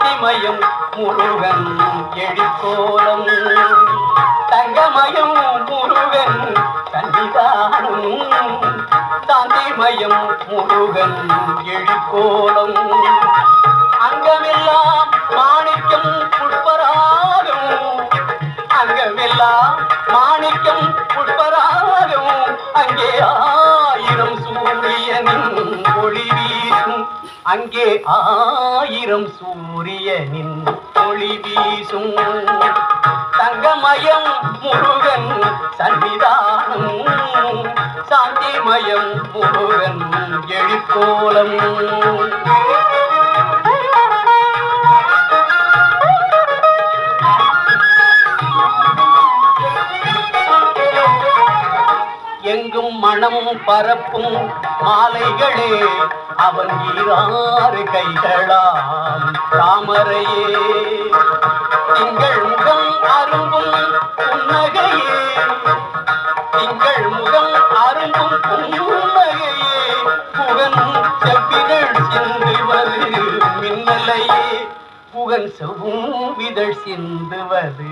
சாந்திமயம் முருகன் எழிற்கோலம் தங்கமயம் முருகன் சன்னிதானம் சாந்திமயம் முருகன் எழிற்கோலம் அங்கமெல்லாம் மாணிக்கம் புஷ்பராகம் அங்கமெல்லாம் மாணிக்கம் புஷ்பராகம் அங்கே ஆயிரம் சூரியனின் ஒளி வீசும் அங்கே ஆயிரம் சூரியனின் ஒளி வீசும் தங்கமயம் முருகன் சன்னிதானம் சாந்திமயம் முருகன் எழிற்கோலம் எங்கும் மனம் பரப்பும் மாலைகளே அவன் ஈராறு கைகளாம் தாமரையே திங்கள் முகம் அரும்பும் புன்னகையே திங்கள் முகம் அரும்பும் புன்னகையே புகன் செவ்விதழ் சிந்துவது மின்னலையே புகன் செவ்விதழ் சிந்துவது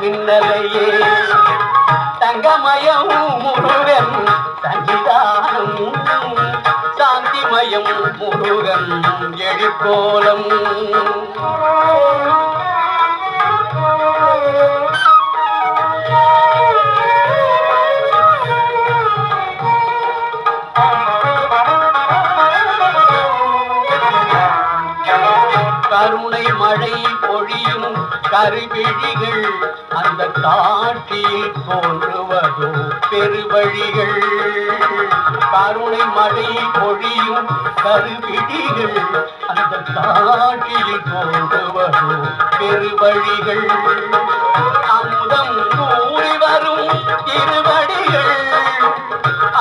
மின்னலையே தங்கமயம் முருகன் சன்னிதானம் சாந்திமயம் முருகன் எழிற்கோலம் கருணை மழை பொழியும் கருவிழிகள் அந்த காட்சியில் தோன்றுவதோ பெருவழிகள் கருணை மழை பொழியும் கருவிழிகள் அந்த காட்சியில் தோன்றுவதோ பெருவழிகள் அமுதம் கூறி வரும் திருவடிகள்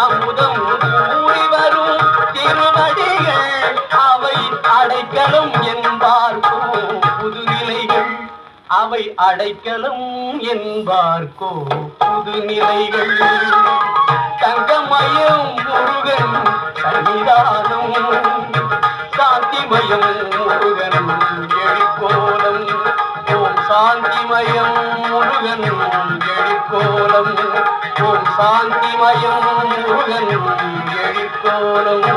அமுதம் கூறி வரும் திருவடிகள் அவை அடைக்கலம் என்பார்க்கோ புதுநிலைகள் அவை அடைக்கலம் என்பார்க்கோ புதுநிலைகள் தங்கமயம் முருகன் சன்னிதானம் சாந்திமயம் முருகன் எழிற்கோலம் ஓம் சாந்திமயம் முருகன் எழிற்கோலம் ஓம் சாந்திமயம் முருகன் எழிற்கோலம்